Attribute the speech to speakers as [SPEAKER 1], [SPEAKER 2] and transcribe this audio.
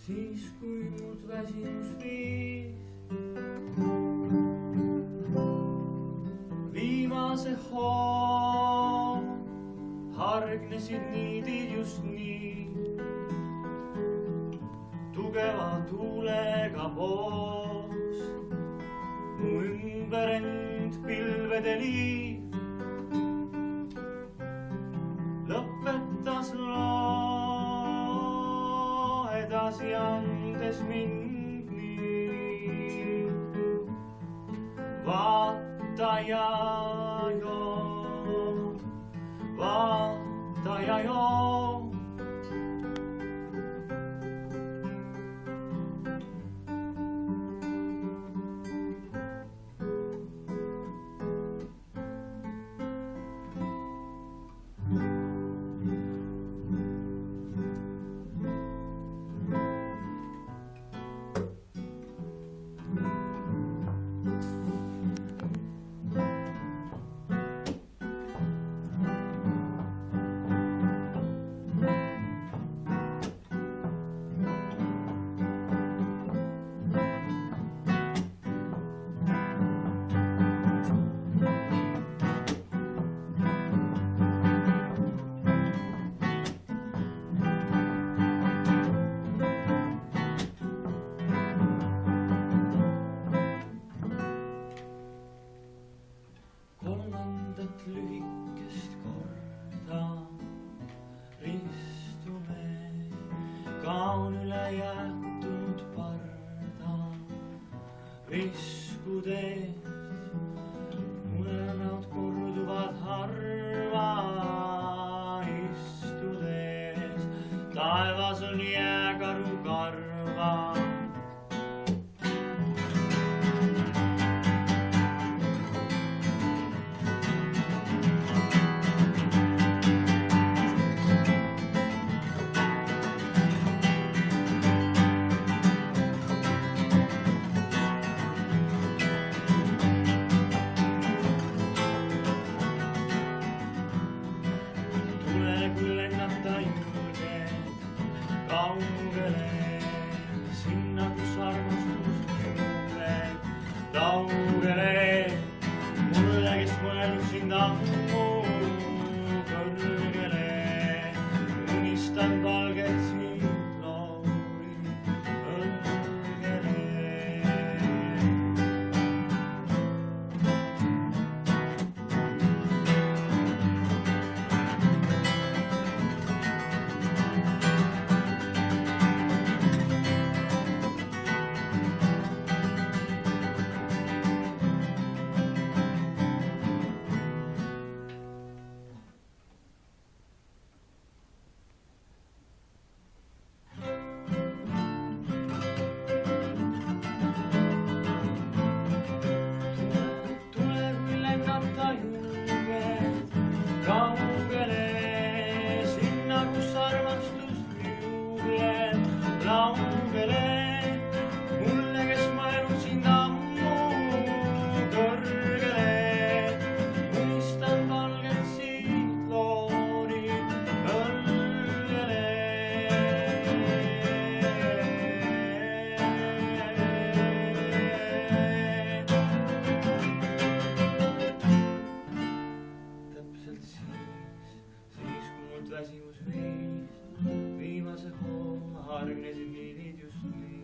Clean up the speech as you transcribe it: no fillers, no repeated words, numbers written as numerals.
[SPEAKER 1] siis kui mult väsimus viis viimase hoo, hargnesid niidid just nii. Tugeva tuulega poos mu ümber end pilvede liiv lõpetas loo edasi andes mind nii. Vaata ja joo, vaata ja joo. Lühikest korda ristume, kaon üle jäetud parda riskudes. Unenäod korduvad harva istudes, taevas on jääkaru karva. Kaugele, sinna kus armastus juuleb. Kaugele, mulle kes mõelnud sind ammu kõrgele. Unistan valget sind loori õlgele. Kaugele, sinna kus armastus juuleb. Laugele, mulle kes mõelnud sind ammu kõrgele. Unistan valget siit loori õlgele. Täpselt siis kui mult väsimus viis viimase hoo, hargnesid niidid just nii.